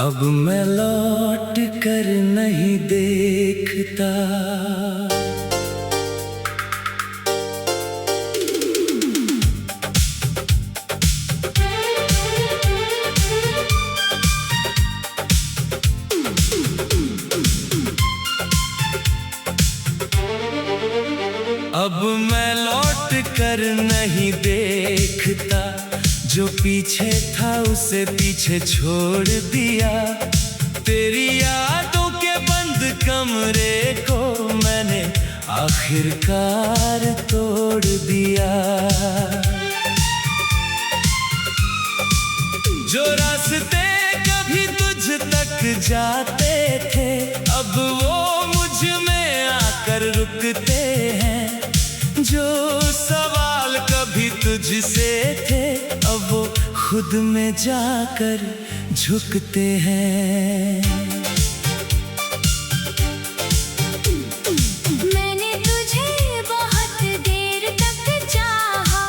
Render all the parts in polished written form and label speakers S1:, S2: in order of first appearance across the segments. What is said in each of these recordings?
S1: अब मैं लौट कर नहीं देखता। अब मैं लौट कर नहीं देखता, जो पीछे था उसे पीछे छोड़ दिया। तेरी यादों के बंद कमरे को मैंने आखिरकार तोड़ दिया। जो रास्ते कभी तुझ तक जाते थे, अब वो मुझ में आकर रुकते हैं। जो सवाल कभी तुझसे थे, अब वो खुद में जाकर झुकते हैं।
S2: मैंने तुझे बहुत देर तक चाहा,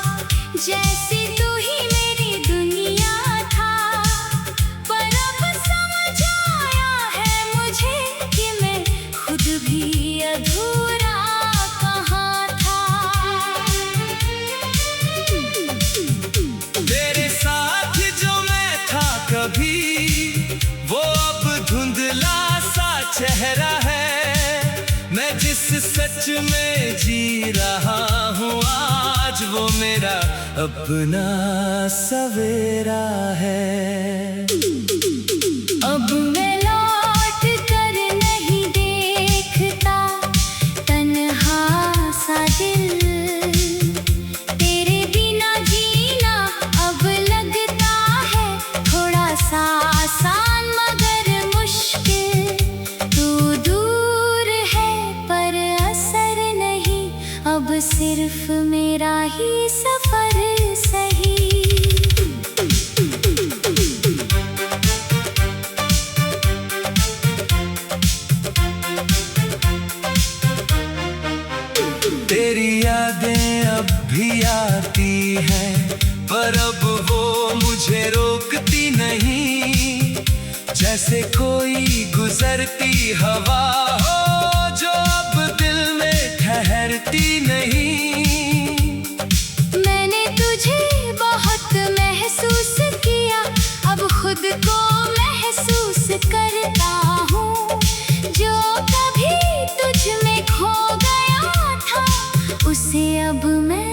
S2: जैसे तू ही मेरी दुनिया था। पर अब समझ आया है मुझे कि मैं खुद भी अधूरा कहाँ था।
S1: तेरे साथ जो मैं था कभी, वो अब धुंधला सा चेहरा है। मैं जिस सच में जी रहा हूँ आज, वो मेरा अपना सवेरा है।
S2: अब मैं लौट कर नहीं देखता, तन्हा सा दिल। तेरे बिना जीना अब लगता है थोड़ा सा आसान मगर मुश्किल। तू दूर है पर असर नहीं, अब सिर्फ मेरा ही सफर सही।
S1: तेरी यादें अब भी आती हैं, पर अब वो मुझे रोकती नहीं। जैसे कोई गुजरती हवा हो, जो अब दिल में ठहरती नहीं।
S2: मैंने तुझे बहुत महसूस किया, अब खुद को महसूस करता हूँ। जो कभी तुझ में खो गया था, उसे अब मैं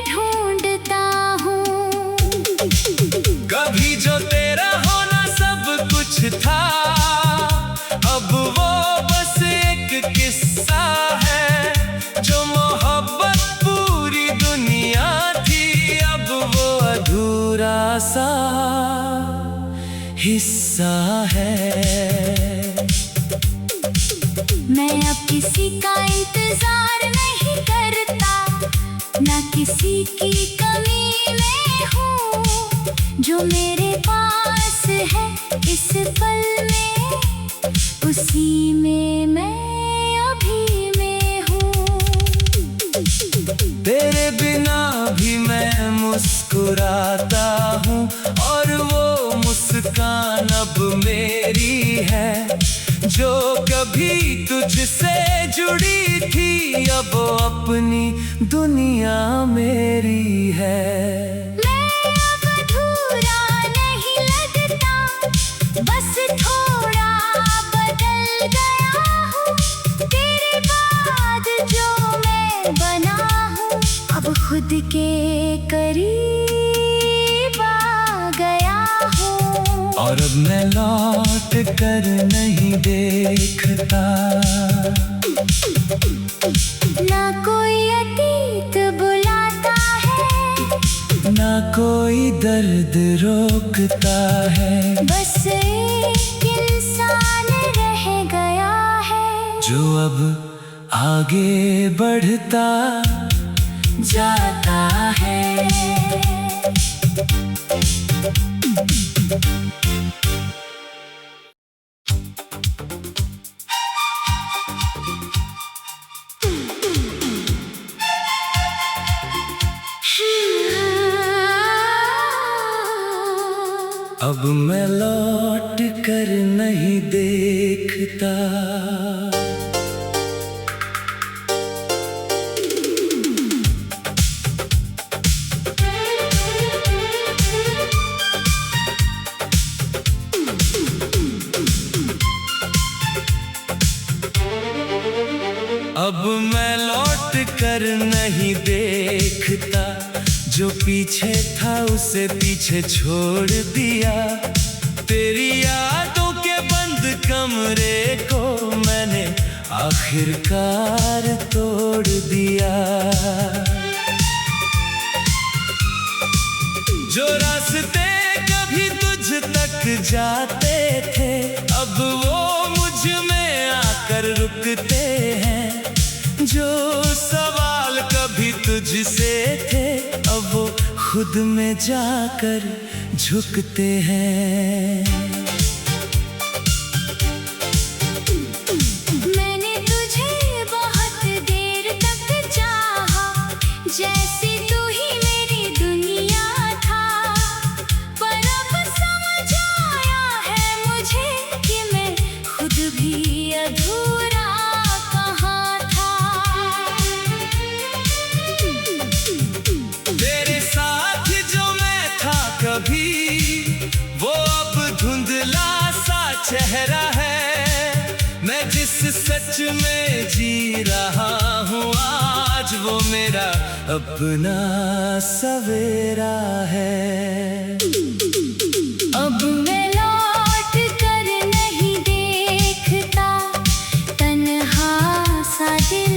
S2: ढूंढता हूँ।
S1: कभी जो तेरा होना सब कुछ था, अब वो बस एक किस्सा है। जो मोहब्बत पूरी दुनिया थी, अब वो अधूरा सा हिस्सा है।
S2: मैं अब किसी का इंतजार नहीं करता, ना किसी की कमी में हूँ। जो मेरे पास है इस पल में, उसी में मैं अभी में हूँ।
S1: तेरे बिना भी मैं मुस्कुराता हूँ, और वो मुस्कान अब मेरी है। जो कभी तुझसे जुड़ी थी, अब वो अपनी दुनिया मेरी है।
S2: मैं अब अधूरा नहीं लगता, बस थोड़ा बदल गया हूँ। तेरे बाद जो मैं बना हूँ, अब खुद के करीब आ गया हूँ।
S1: और अब मैं लौट कर नहीं देखता।
S2: ना कोई अतीत बुलाता है,
S1: ना कोई दर्द रोकता है।
S2: बस एक इंसान रह गया है,
S1: जो अब आगे बढ़ता जाता है। अब मैं लौट कर नहीं देखता। अब मैं लौट कर नहीं देखता, जो पीछे था उसे पीछे छोड़ दिया। तेरी यादों के बंद कमरे को मैंने आखिरकार तोड़ दिया। जो रास्ते कभी तुझ तक जाते थे, अब वो मुझ में आकर रुकते हैं। जो सवाल कभी तुझसे थे, अब वो खुद में जाकर झुकते हैं।
S2: मैंने तुझे बहुत देर तक चाहा, जैसे तू ही मेरी दुनिया था। पर अब समझ आया है मुझे कि मैं खुद भी अधूरा कहाँ था।
S1: तेरे साथ जो मैं था कभी, वो अब धुंधला सा चेहरा है। मैं जिस सच में जी रहा हूँ आज, वो मेरा अपना सवेरा है।
S2: अब मैं लौट कर नहीं देखता, तन्हा सा दिल।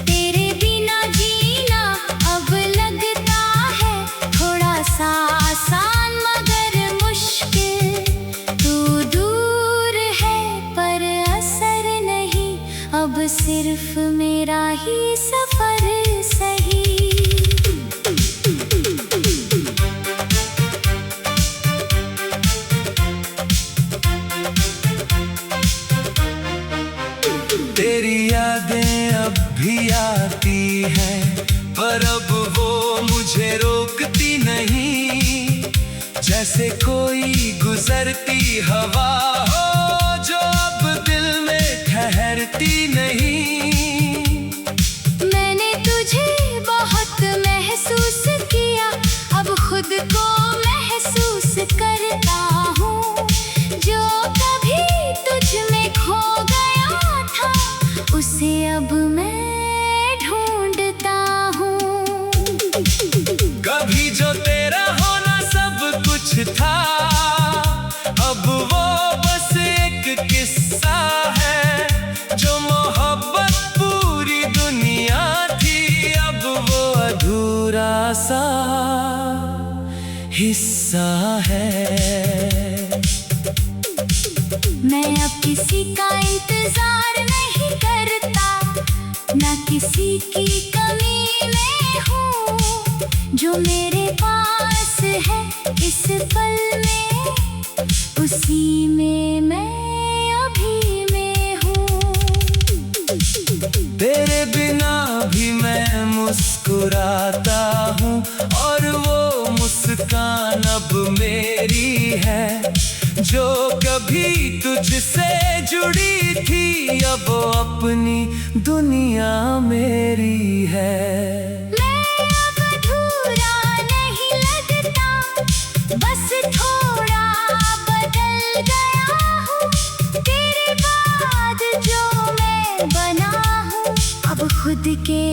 S2: तेरे बिना जीना अब लगता है थोड़ा सा आसान मगर मुश्किल। तू दूर है पर असर नहीं, अब सिर्फ मेरा ही सफर सही।
S1: तेरी यादें अब भी आती हैं, पर अब वो मुझे रोकती नहीं। जैसे कोई गुजरती हवा हो, जो अब दिल में ठहरती नहीं।
S2: मैंने तुझे बहुत महसूस किया, अब खुद को महसूस करता हूँ। जो कभी तुझ में खो गया था, उसे अब मैं ढूंढता हूँ।
S1: कभी जो तेरा होना सब कुछ था, अब वो बस एक किस्सा है। जो मोहब्बत पूरी दुनिया थी, अब वो अधूरा सा हिस्सा है।
S2: मैं अब किसी का इंतजार नहीं करता, ना किसी की कमी में हूँ। जो मेरे पास है इस पल में, उसी में मैं अभी में हूँ।
S1: तेरे बिना भी मैं मुस्कुराता हूँ, और वो मुस्कान अब मेरी है। जो कभी तुझसे जुड़ी थी, अब अपनी दुनिया मेरी है।
S2: मैं अब अधूरा नहीं लगता, बस थोड़ा बदल गया हूँ। तेरे बाद जो मैं बना हूँ, अब खुद के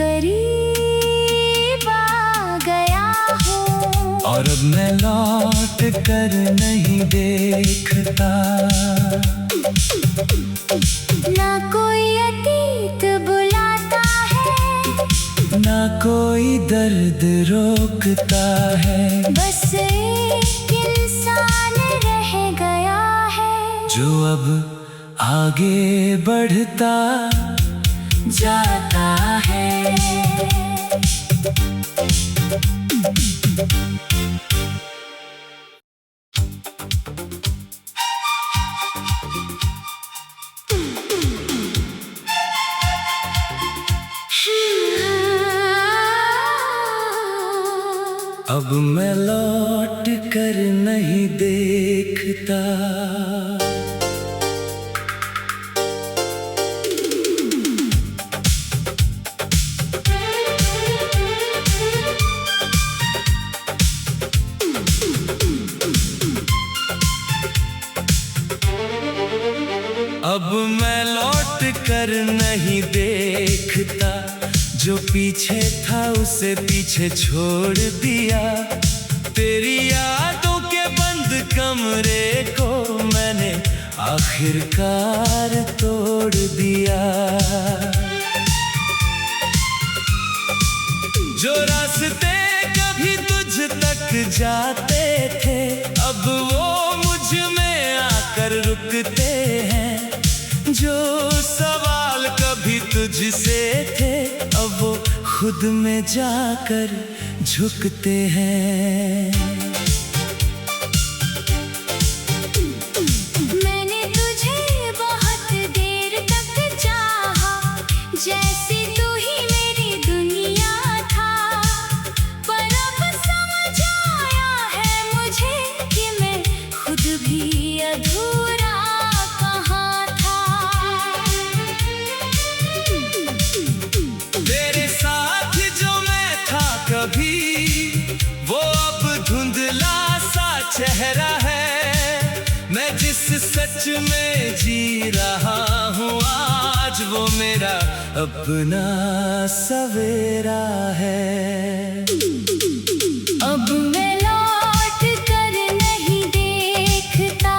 S2: करीब आ गया हूँ।
S1: और अब मैं लौट कर नहीं देखता।
S2: ना कोई अतीत बुलाता है,
S1: ना कोई दर्द रोकता है।
S2: बस एक इंसान रह गया है,
S1: जो अब आगे बढ़ता जाता है। अब मैं लौट कर नहीं देखता। अब मैं लौट कर नहीं देखता, जो पीछे था उसे पीछे छोड़ दिया। तेरी यादों के बंद कमरे को मैंने आखिरकार तोड़ दिया। जो रास्ते कभी तुझ तक जाते थे, अब वो मुझ में आकर रुकते हैं। जो सवाल कभी तुझसे थे, अब वो खुद में जाकर झुकते हैं।
S2: मैंने तुझे बहुत देर तक चाहा, जैसे तू ही मेरी दुनिया था। पर अब समझ आया है मुझे कि मैं खुद भी अधूरा कहाँ था।
S1: तेरे साथ जो मैं था कभी, वो अब धुंधला सा चेहरा है। मैं जिस सच में जी रहा हूँ आज, वो मेरा अपना सवेरा है।
S2: अब मैं लौट कर नहीं देखता,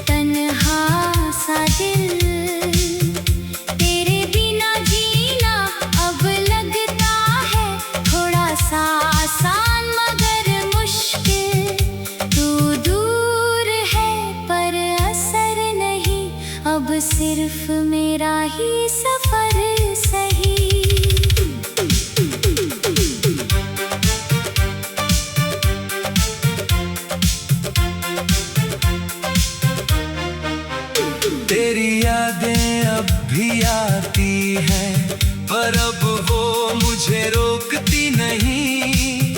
S2: तन्हा सा दिल। तेरे बिना जीना अब लगता है थोड़ा सा आसान मगर मुश्किल। तू दूर है पर असर नहीं, अब सिर्फ मेरा ही सफर सही।
S1: तेरी यादें अब भी आती हैं, पर अब वो मुझे रोकती नहीं।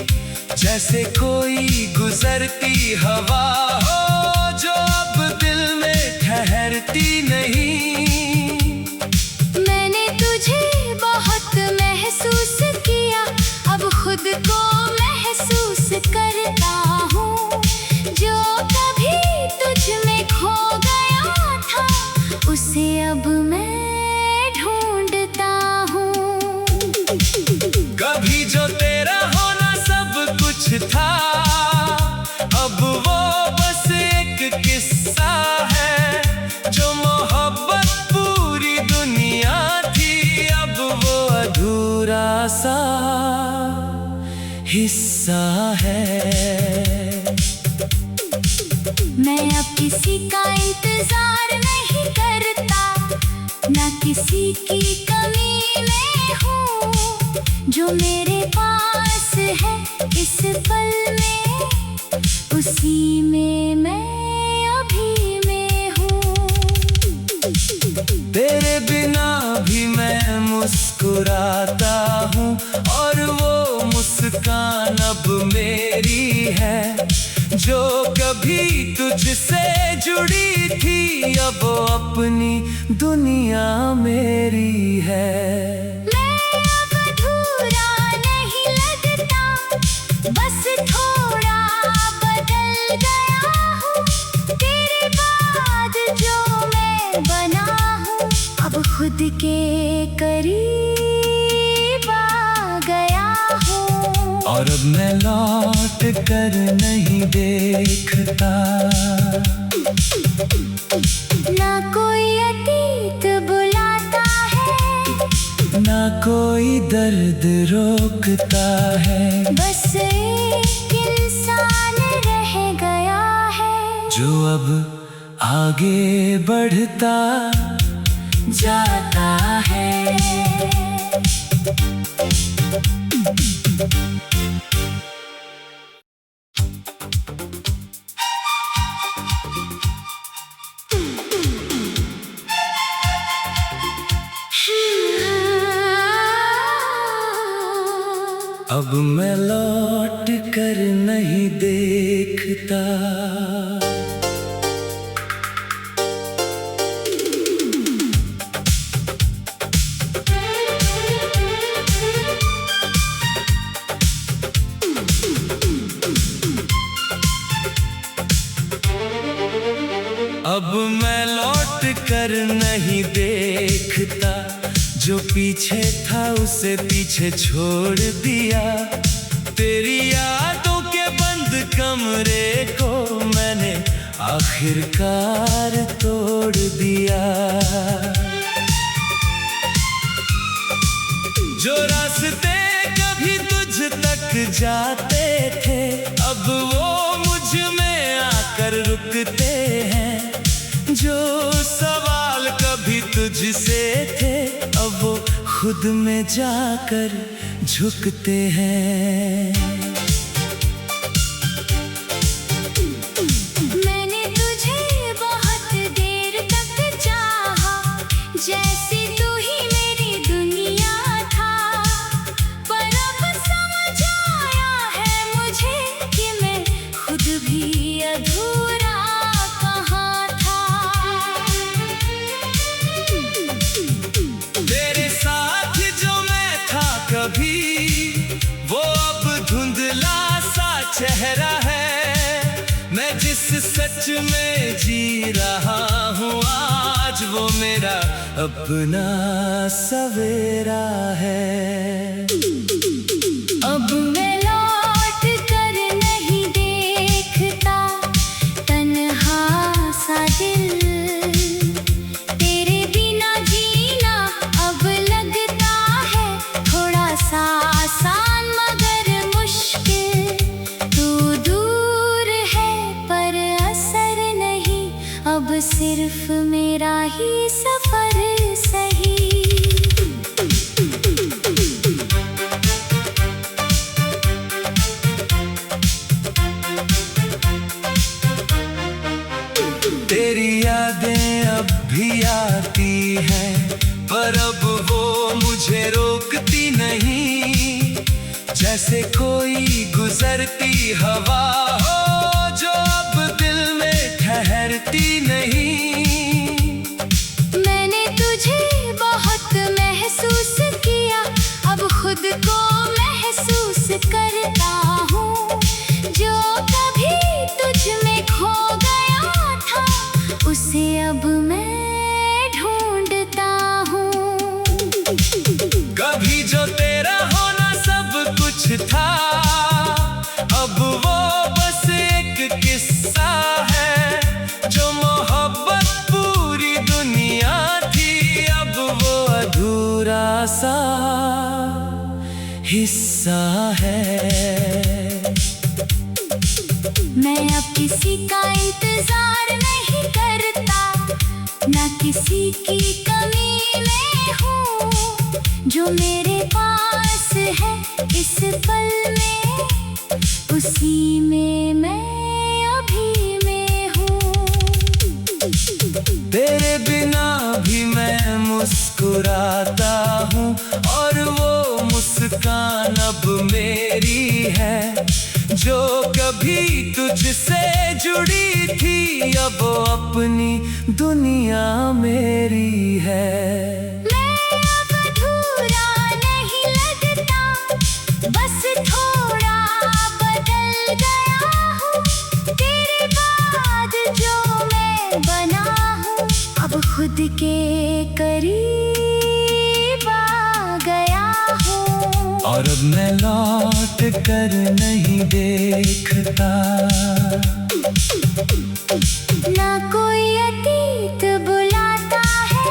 S1: जैसे कोई गुजरती हवा हो, जो अब दिल में ठहरती नहीं।
S2: मैंने तुझे बहुत महसूस किया, अब खुद को महसूस करता हूँ। जो कभी तुझ में खो गया था, उसे अब मैं ढूंढता हूँ।
S1: कभी जो तेरा होना सब कुछ था, अब वो बस एक किस्सा है। जो मोहब्बत पूरी दुनिया थी, अब वो अधूरा सा हिस्सा है।
S2: मैं अब किसी का इंतजार नहीं करता, ना किसी की कमी में हूँ। जो मेरे पास है इस पल में, उसी में मैं अभी में हूँ।
S1: तेरे बिना भी मैं मुस्कुराता हूँ, और वो मुस्कान अब मेरी है। जो कभी तुझसे जुड़ी थी, अब अपनी दुनिया मेरी है।
S2: मैं अब अधूरा नहीं लगता, बस थोड़ा बदल गया हूँ। तेरे बाद जो मैं बना हूँ, अब खुद के करीब आ गया हूँ।
S1: और अब मैं लौट कर नहीं देखता।
S2: ना कोई अतीत बुलाता है,
S1: ना कोई दर्द रोकता है।
S2: बस एक इंसान रह गया है,
S1: जो अब आगे बढ़ता जाता है। अब मैं लौट कर नहीं देखता। अब मैं लौट कर नहीं देखता, जो पीछे था उसे पीछे छोड़ दिया। तेरी यादों के बंद कमरे को मैंने आखिरकार तोड़ दिया। जो रास्ते कभी तुझ तक जाते थे, अब वो मुझ में आकर रुकते हैं। जो सवाल कभी तुझसे थे, अब वो खुद में जाकर झुकते हैं।
S2: मैंने तुझे बहुत देर तक चाहा, जैसे तू ही मेरी दुनिया था। पर अब समझ आया है मुझे कि मैं खुद भी अधूरा कहाँ था।
S1: तेरे साथ जो मैं था कभी, वो अब धुंधला सा चेहरा है। मैं जिस सच में जी रहा हूँ आज, वो मेरा अपना सवेरा है।
S2: अब मैं लौट कर नहीं देखता, तन्हा सा दिल। तेरे बिना जीना अब लगता है थोड़ा सा आसान मगर मुश्किल। तू दूर है पर असर नहीं, अब सिर्फ मेरा ही सफर सही।
S1: तेरी यादें अब भी आती हैं, पर अब वो मुझे रोकती नहीं। जैसे कोई गुजरती हवा हो, जो अब दिल में ठहरती नहीं।
S2: मैंने तुझे बहुत महसूस किया, अब खुद को महसूस करता हूँ। जो कभी तुझ में खो गया था, उसे अब मैं ढूंढता हूँ।
S1: कभी जो तेरा होना सब कुछ था, अब वो बस एक किस्सा है। जो मोहब्बत पूरी दुनिया थी, अब वो अधूरा सा हिस्सा है।
S2: मैं अब किसी का इंतजार नहीं करता, ना किसी की कमी में हूँ। जो मेरे पास है इस पल में, उसी में मैं अभी में हूँ।
S1: तेरे बिना भी मैं मुस्कुराता हूँ, और वो मुस्कान अब मेरी है। जो कभी तुझसे जुड़ी थी, अब वो अपनी दुनिया मेरी है।
S2: मैं अब अधूरा नहीं लगता, बस थोड़ा बदल गया हूँ। तेरे बाद जो मैं बना हूँ, अब खुद के करीब आ गया हूँ।
S1: और अब मैं लौट कर नहीं देखता।
S2: ना कोई अतीत बुलाता है,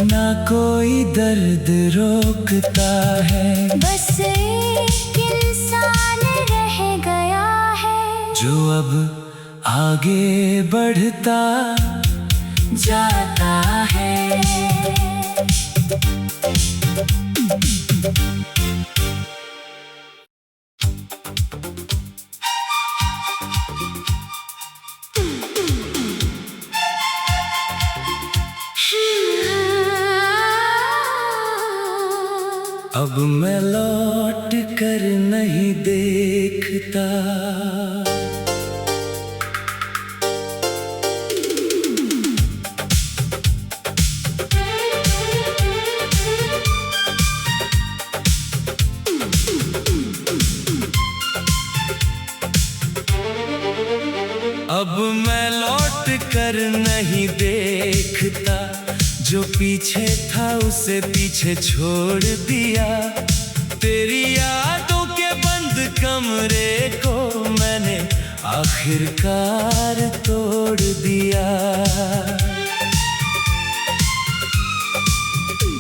S1: ना कोई दर्द रोकता है।
S2: बस एक इंसान रह गया है,
S1: जो अब आगे बढ़ता जाता है। अब मैं लौट कर नहीं देखता। अब मैं लौट कर नहीं देखता, जो पीछे था उसे पीछे छोड़ दिया। तेरी यादों के बंद कमरे को मैंने आखिरकार तोड़ दिया।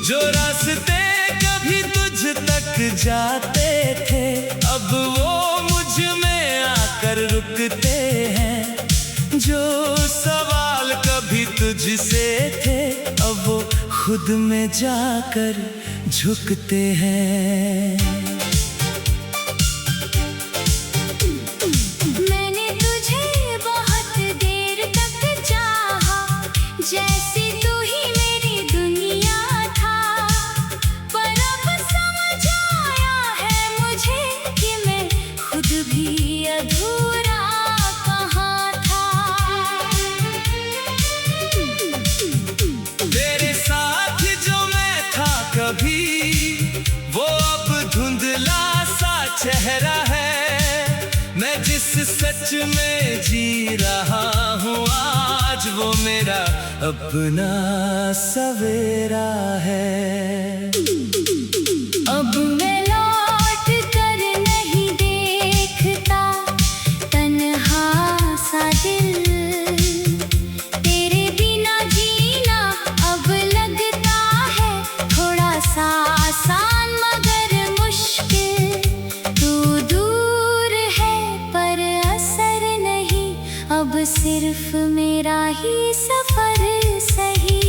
S1: जो रास्ते कभी तुझ तक जाते थे, अब वो मुझ में आकर रुकते हैं। जो सवाल कभी तुझसे थे, अब वो खुद में जाकर झुकते हैं।
S2: मैंने तुझे बहुत देर तक चाहा, जैसे तू ही मेरी दुनिया था। पर अब समझ आया है मुझे कि मैं खुद भी अधूरा कहाँ था।
S1: तेरे साथ जो मैं था कभी, वो अब धुंधला सा चेहरा है। मैं जिस सच में जी रहा हूँ आज, वो मेरा अपना सवेरा है।
S2: अब मैं लौट कर नहीं देखता, तन्हा सा दिल। तेरे बिना जीना अब लगता है थोड़ा सा आसान मगर मुश्किल। तू दूर है पर असर नहीं, अब सिर्फ मेरा ही सफर सही।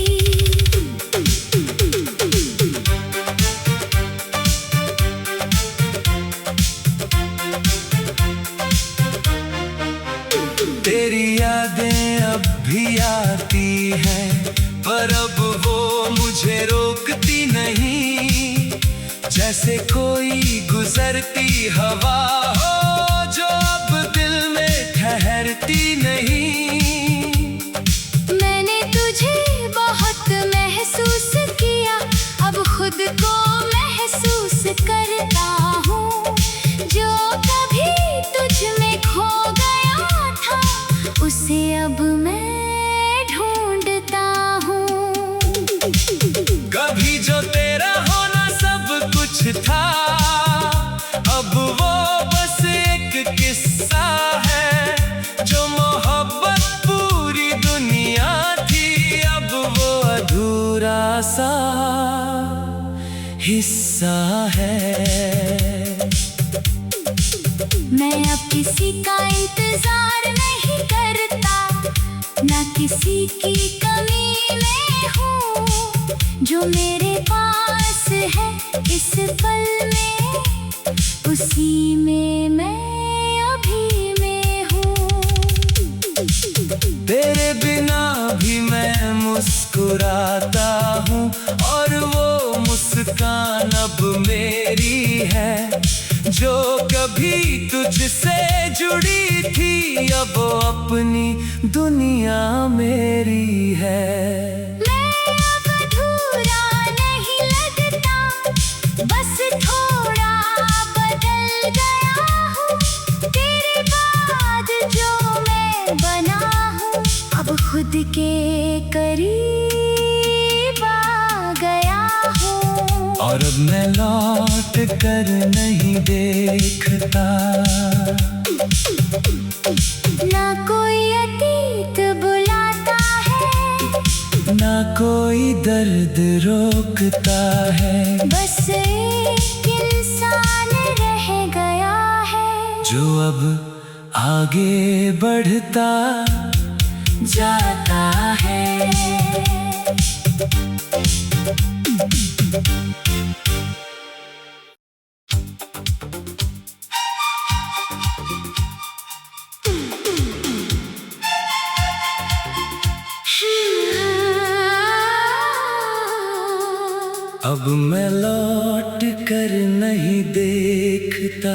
S1: तेरी यादें अब भी आती हैं, पर अब वो मुझे रोकती नहीं। जैसे कोई गुजरती हवा हो जो अब दिल में ठहरती नहीं।
S2: मैंने तुझे बहुत महसूस किया, अब खुद को महसूस करता हूँ। जो कभी तुझ में खो गया था, उसे अब मैं ढूंढता हूँ।
S1: कभी जो तेरा होना सब कुछ था, अब वो बस एक किस्सा है। जो मोहब्बत पूरी दुनिया थी, अब वो अधूरा सा हिस्सा है।
S2: मैं अब किसी का इंतजार नहीं करता, ना किसी की कमी में हूँ। जो मेरे पास है इस पल में, उसी में मैं अभी में हूँ।
S1: तेरे बिना भी मैं मुस्कुराता हूँ, और वो मुस्कान अब मेरी है। जो कभी तुझसे जुड़ी थी, अब वो अपनी दुनिया मेरी है।
S2: मैं अब अधूरा नहीं लगता, बस थोड़ा बदल गया हूँ। तेरे बाद जो मैं बना हूँ, अब खुद के करीब आ गया हूँ।
S1: और अब मैं लौट कर नहीं देखता।
S2: ना कोई अतीत बुलाता है,
S1: ना कोई दर्द रोकता है।
S2: बस एक इंसान रह गया है,
S1: जो अब आगे बढ़ता जाता है। अब मैं लौट कर नहीं देखता।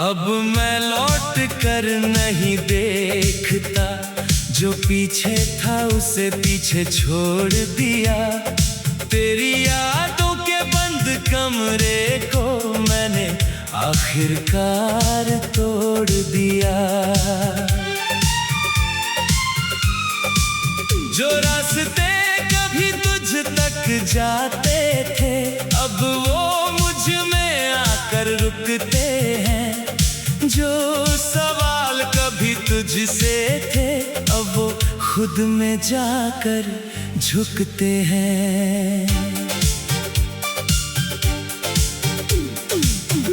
S1: अब मैं लौट कर नहीं देखता, जो पीछे था उसे पीछे छोड़ दिया। तेरी यादों के बंद कमरे को मैंने आखिरकार तोड़ दिया। जो रास्ते कभी तुझ तक जाते थे, अब वो मुझ में आकर रुकते हैं। जो सवाल कभी तुझसे थे, अब वो खुद में जाकर झुकते हैं।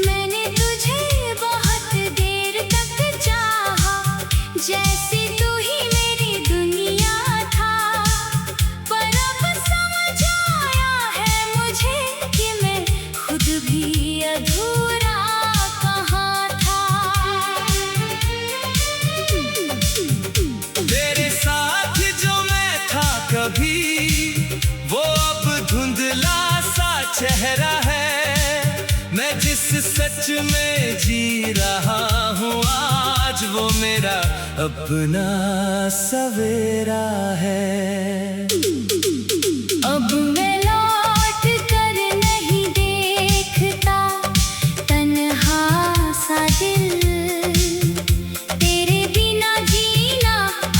S2: मैंने तुझे बहुत देर तक चाहा, जैसे तू ही मेरी दुनिया था। पर अब समझ आया है मुझे कि मैं खुद भी अधूरा कहाँ था।
S1: तेरे साथ जो मैं था कभी, वो अब धुंधला सा चेहरा है। मैं जिस सच में जी रहा हूँ आज, वो मेरा अपना सवेरा है।
S2: अब मैं लौट कर नहीं देखता, तन्हा सा दिल। तेरे बिना जीना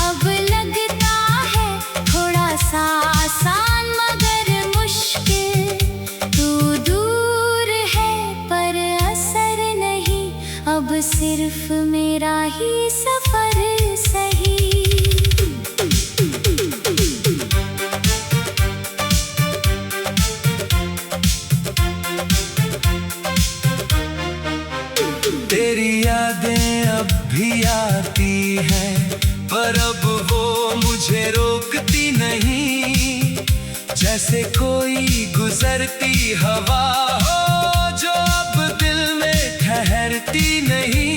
S2: अब लगता है थोड़ा सा आसान मगर मुश्किल। तू दूर है पर असर नहीं, अब सिर्फ मेरा ही सफर सही।
S1: तेरी यादें अब भी आती हैं, पर अब वो मुझे रोकती नहीं। जैसे कोई गुजरती हवा हो, जो अब दिल में ठहरती नहीं।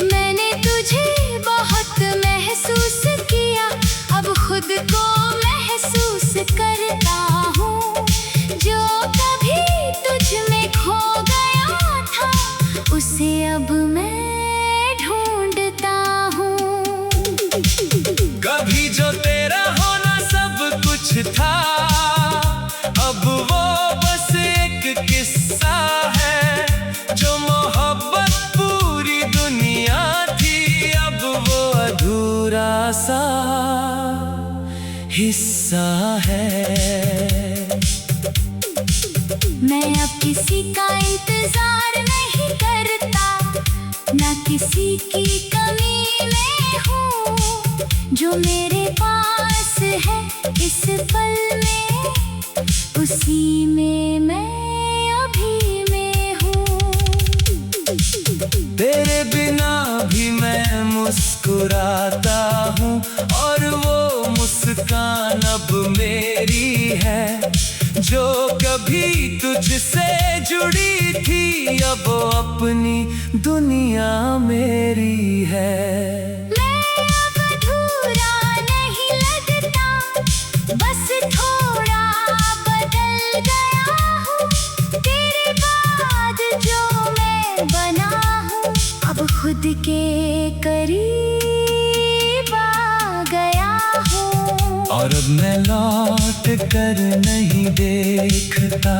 S2: मैंने तुझे बहुत महसूस किया, अब खुद को महसूस करता हूँ। जो कभी तुझ में खो गया था, उसे अब मैं ढूंढता हूँ।
S1: कभी जो तेरा होना सब कुछ था, अब वो बस एक किस्सा है। जो मोहब्बत पूरी दुनिया थी, अब वो अधूरा सा हिस्सा है।
S2: मैं अब किसी का इंतजार नहीं करता, ना किसी की कमी में हूँ। जो मेरे पास है इस पल में, उसी में मैं अभी में हूँ।
S1: तेरे बिना भी मैं मुस्कुराता हूँ, और वो मुस्कान अब मेरी है। जो कभी तुझसे जुड़ी थी, अब वो अपनी दुनिया मेरी है।
S2: मैं अब अधूरा नहीं लगता, बस थोड़ा बदल गया हूँ। तेरे बाद जो मैं बना हूँ, अब खुद के करीब आ गया हूँ।
S1: और अब मैं लौट कर नहीं देखता।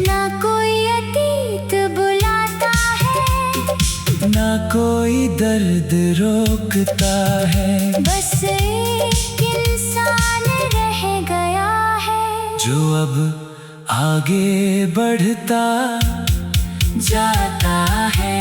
S2: ना कोई अतीत बुलाता है,
S1: ना कोई दर्द रोकता है।
S2: बस एक इंसान रह गया है,
S1: जो अब आगे बढ़ता जाता है।